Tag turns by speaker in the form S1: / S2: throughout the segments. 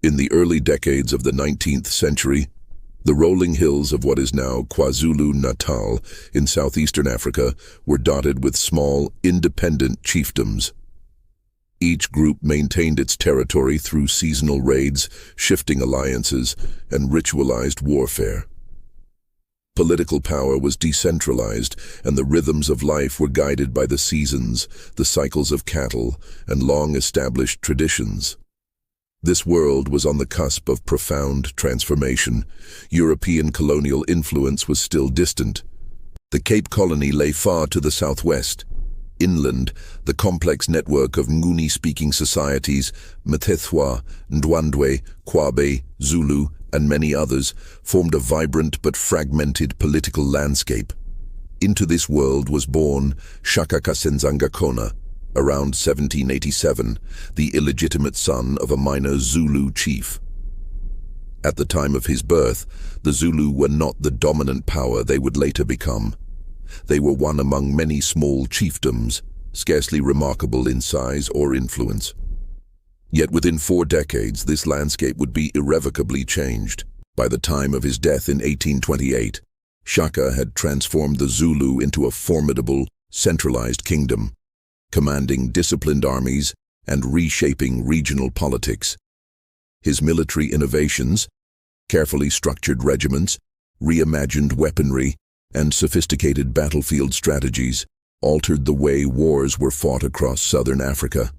S1: In the early decades of the 19th century, the rolling hills of what is now KwaZulu-Natal in southeastern Africa were dotted with small, independent chiefdoms. Each group maintained its territory through seasonal raids, shifting alliances, and ritualized warfare. Political power was decentralized, and the rhythms of life were guided by the seasons, the cycles of cattle, and long-established traditions. This world was on the cusp of profound transformation. European colonial influence was still distant. The Cape Colony lay far to the southwest. Inland, the complex network of Nguni-speaking societies, Mthethwa, Ndwandwe, Kwabe, Zulu, and many others, formed a vibrant but fragmented political landscape. Into this world was born Shaka Zulu, around 1787, the illegitimate son of a minor Zulu chief. At the time of his birth, the Zulu were not the dominant power they would later become. They were one among many small chiefdoms, scarcely remarkable in size or influence. Yet within 4 decades, this landscape would be irrevocably changed. By the time of his death in 1828, Shaka had transformed the Zulu into a formidable, centralized kingdom, commanding disciplined armies and reshaping regional politics. His military innovations, carefully structured regiments, reimagined weaponry, and sophisticated battlefield strategies altered the way wars were fought across southern Africa.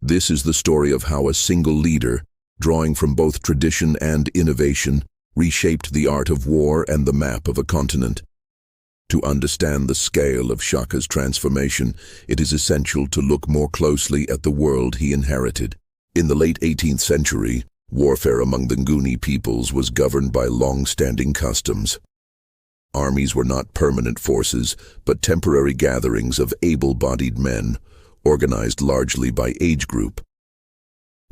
S1: This is the story of how a single leader, drawing from both tradition and innovation, reshaped the art of war and the map of a continent. To understand the scale of Shaka's transformation, it is essential to look more closely at the world he inherited. In the late 18th century, warfare among the Nguni peoples was governed by long-standing customs. Armies were not permanent forces, but temporary gatherings of able-bodied men, organized largely by age group.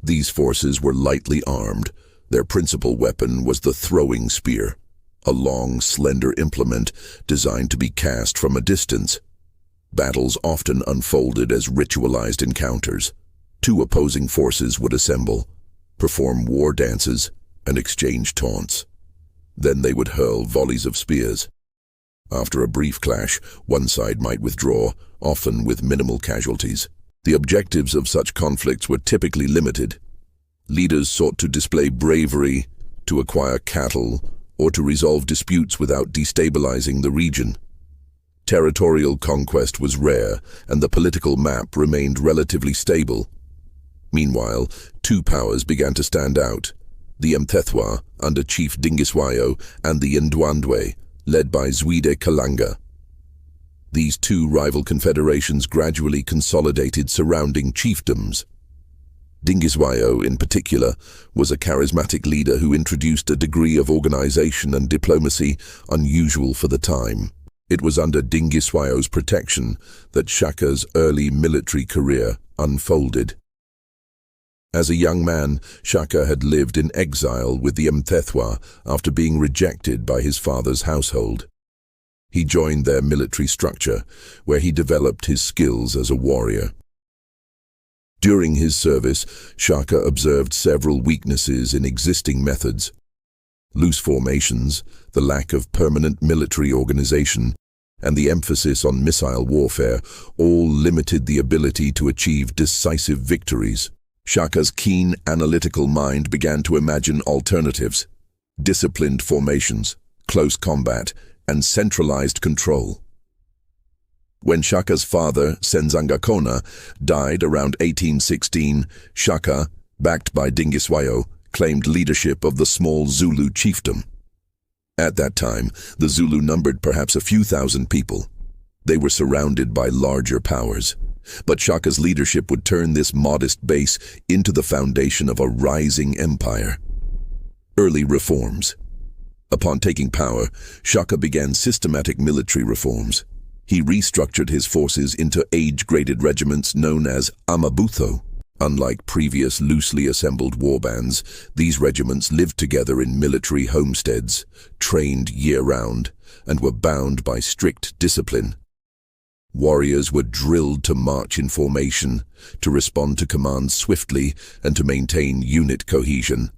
S1: These forces were lightly armed. Their principal weapon was the throwing spear, a long, slender implement designed to be cast from a distance. Battles often unfolded as ritualized encounters. 2 opposing forces would assemble, perform war dances, and exchange taunts. Then they would hurl volleys of spears. After a brief clash, one side might withdraw, often with minimal casualties. The objectives of such conflicts were typically limited. Leaders sought to display bravery, to acquire cattle, or to resolve disputes without destabilizing the region. Territorial conquest was rare, and the political map remained relatively stable. Meanwhile, 2 powers began to stand out: the Mthethwa, under Chief Dingiswayo, and the Ndwandwe, led by Zwide Kalanga. These 2 rival confederations gradually consolidated surrounding chiefdoms. Dingiswayo, in particular, was a charismatic leader who introduced a degree of organization and diplomacy unusual for the time. It was under Dingiswayo's protection that Shaka's early military career unfolded. As a young man, Shaka had lived in exile with the Mthethwa after being rejected by his father's household. He joined their military structure, where he developed his skills as a warrior. During his service, Shaka observed several weaknesses in existing methods. Loose formations, the lack of permanent military organization, and the emphasis on missile warfare all limited the ability to achieve decisive victories. Shaka's keen analytical mind began to imagine alternatives: disciplined formations, close combat, and centralized control. When Shaka's father, Senzangakona, died around 1816, Shaka, backed by Dingiswayo, claimed leadership of the small Zulu chiefdom. At that time, the Zulu numbered perhaps a few thousand people. They were surrounded by larger powers. But Shaka's leadership would turn this modest base into the foundation of a rising empire. Early reforms. Upon taking power, Shaka began systematic military reforms. He restructured his forces into age-graded regiments known as Amabutho. Unlike previous loosely assembled warbands, these regiments lived together in military homesteads, trained year-round, and were bound by strict discipline. Warriors were drilled to march in formation, to respond to commands swiftly, and to maintain unit cohesion.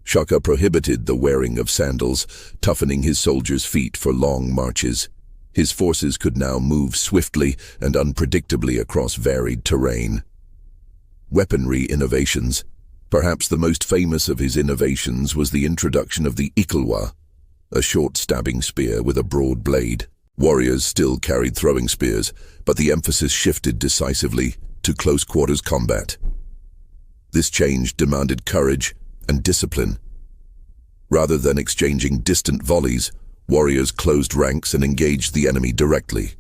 S1: Shaka prohibited the wearing of sandals, toughening his soldiers' feet for long marches. His forces could now move swiftly and unpredictably across varied terrain. Weaponry innovations. Perhaps the most famous of his innovations was the introduction of the ikalwa, a short stabbing spear with a broad blade. Warriors still carried throwing spears, but the emphasis shifted decisively to close-quarters combat. This change demanded courage and discipline. Rather than exchanging distant volleys, warriors closed ranks and engaged the enemy directly.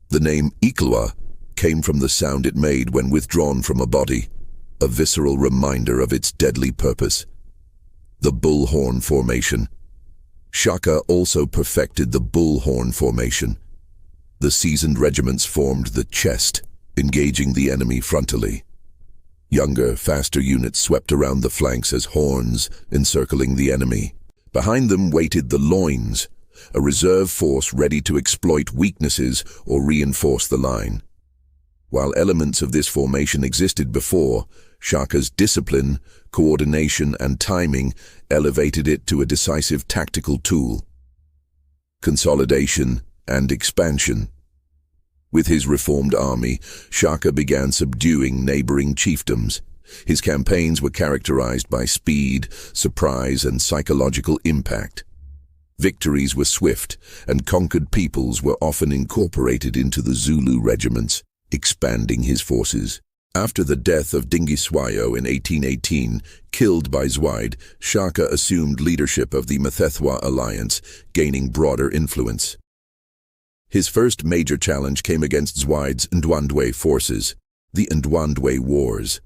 S1: The name ikalwa came from the sound it made when withdrawn from a body, a visceral reminder of its deadly purpose. The bullhorn formation. Shaka also perfected the bullhorn formation. The seasoned regiments formed the chest, engaging the enemy frontally. Younger, faster units swept around the flanks as horns, encircling the enemy. Behind them waited the loins, a reserve force ready to exploit weaknesses or reinforce the line. While elements of this formation existed before, Shaka's discipline, coordination, and timing elevated it to a decisive tactical tool. Consolidation and expansion. With his reformed army, Shaka began subduing neighboring chiefdoms. His campaigns were characterized by speed, surprise, and psychological impact. Victories were swift, and conquered peoples were often incorporated into the Zulu regiments, expanding his forces. After the death of Dingiswayo in 1818, killed by Zwide, Shaka assumed leadership of the Mthethwa alliance, gaining broader influence. His first major challenge came against Zwide's Ndwandwe forces, the Ndwandwe Wars.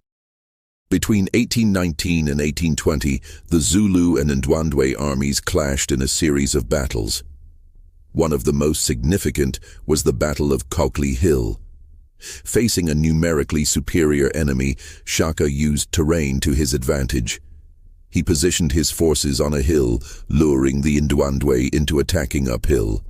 S1: Between 1819 and 1820, the Zulu and Ndwandwe armies clashed in a series of battles. One of the most significant was the Battle of Cokley Hill. Facing a numerically superior enemy, Shaka used terrain to his advantage. He positioned his forces on a hill, luring the Ndwandwe into attacking uphill.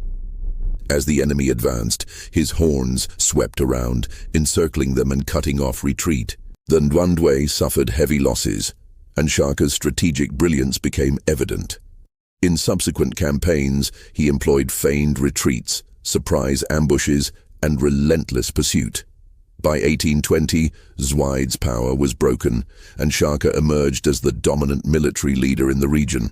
S1: As the enemy advanced, his horns swept around, encircling them and cutting off retreat. The Ndwandwe suffered heavy losses, and Shaka's strategic brilliance became evident. In subsequent campaigns, he employed feigned retreats, surprise ambushes, and relentless pursuit. By 1820, Zwide's power was broken, and Shaka emerged as the dominant military leader in the region.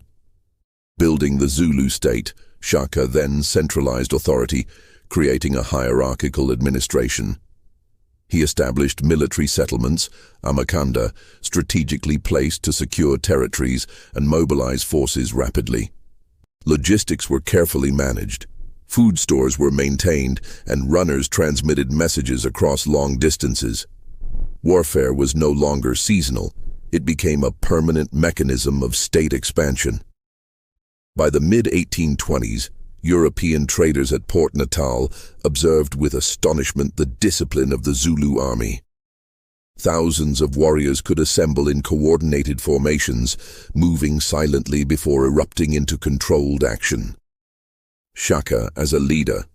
S1: Building the Zulu state, Shaka then centralized authority, creating a hierarchical administration. He established military settlements, Amakanda, strategically placed to secure territories and mobilize forces rapidly. Logistics were carefully managed. Food stores were maintained, and runners transmitted messages across long distances. Warfare was no longer seasonal. It became a permanent mechanism of state expansion. By the mid-1820s, European traders at Port Natal observed with astonishment the discipline of the Zulu army. Thousands of warriors could assemble in coordinated formations, moving silently before erupting into controlled action. Shaka as a leader.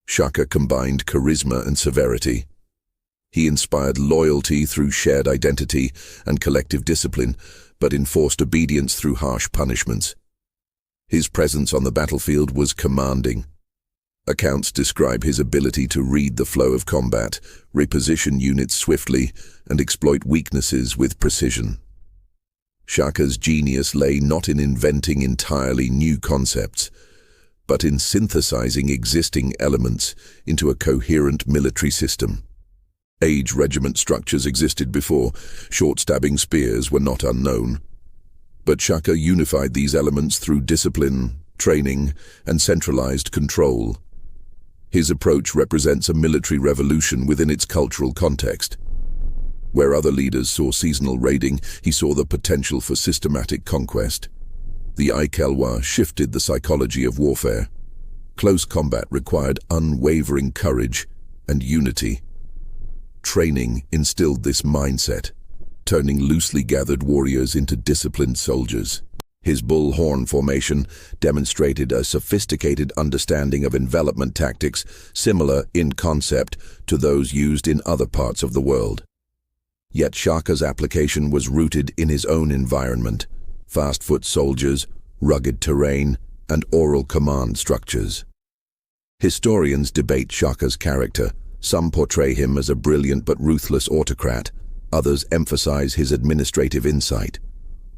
S1: Shaka combined charisma and severity. He inspired loyalty through shared identity and collective discipline, but enforced obedience through harsh punishments. His presence on the battlefield was commanding. Accounts describe his ability to read the flow of combat, reposition units swiftly, and exploit weaknesses with precision. Shaka's genius lay not in inventing entirely new concepts, but in synthesizing existing elements into a coherent military system. Age regiment structures existed before. Short-stabbing spears were not unknown. But Shaka unified these elements through discipline, training, and centralized control. His approach represents a military revolution within its cultural context. Where other leaders saw seasonal raiding, he saw the potential for systematic conquest. The Ikalwa shifted the psychology of warfare. Close combat required unwavering courage and unity. Training instilled this mindset, turning loosely gathered warriors into disciplined soldiers. His bull horn formation demonstrated a sophisticated understanding of envelopment tactics similar in concept to those used in other parts of the world. Yet Shaka's application was rooted in his own environment: fast-foot soldiers, rugged terrain, and oral command structures. Historians debate Shaka's character. Some portray him as a brilliant but ruthless autocrat. Others emphasize his administrative insight.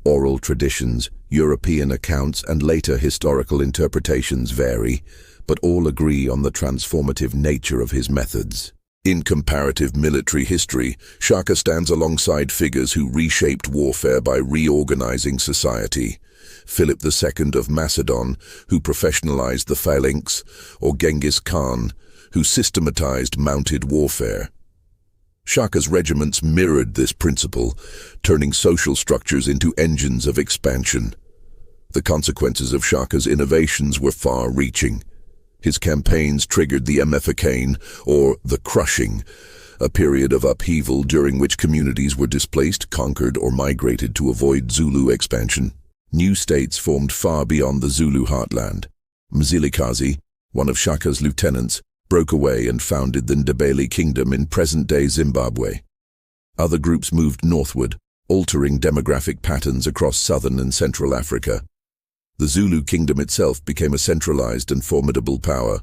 S1: Oral traditions, European accounts, and later historical interpretations vary, but all agree on the transformative nature of his methods. In comparative military history, Shaka stands alongside figures who reshaped warfare by reorganizing society. Philip II of Macedon, who professionalized the phalanx, or Genghis Khan, who systematized mounted warfare. Shaka's regiments mirrored this principle, turning social structures into engines of expansion. The consequences of Shaka's innovations were far-reaching. His campaigns triggered the Mfecane, or the Crushing, a period of upheaval during which communities were displaced, conquered, or migrated to avoid Zulu expansion. New states formed far beyond the Zulu heartland. Mzilikazi, one of Shaka's lieutenants, broke away and founded the Ndebele Kingdom in present-day Zimbabwe. Other groups moved northward, altering demographic patterns across southern and central Africa. The Zulu kingdom itself became a centralized and formidable power.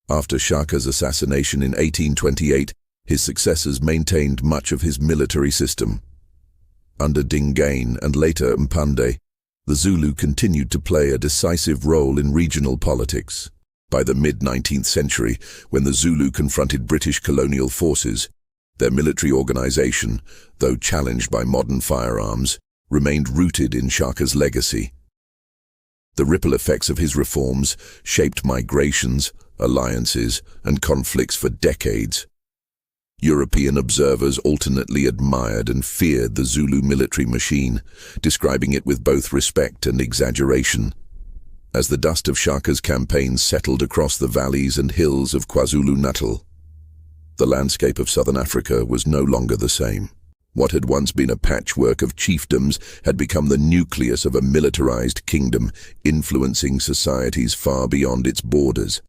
S1: After Shaka's assassination in 1828, his successors maintained much of his military system. Under Dingane and later Mpande, the Zulu continued to play a decisive role in regional politics. By the mid-19th century, when the Zulu confronted British colonial forces, their military organization, though challenged by modern firearms, remained rooted in Shaka's legacy. The ripple effects of his reforms shaped migrations, alliances, and conflicts for decades. European observers alternately admired and feared the Zulu military machine, describing it with both respect and exaggeration. As the dust of Shaka's campaigns settled across the valleys and hills of KwaZulu-Natal, the landscape of southern Africa was no longer the same. What had once been a patchwork of chiefdoms had become the nucleus of a militarized kingdom, influencing societies far beyond its borders.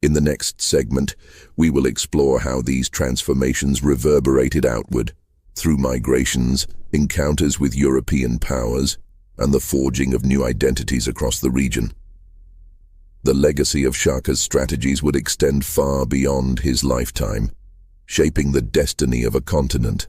S1: In the next segment, we will explore how these transformations reverberated outward, through migrations, encounters with European powers, and the forging of new identities across the region. The legacy of Shaka's strategies would extend far beyond his lifetime, shaping the destiny of a continent.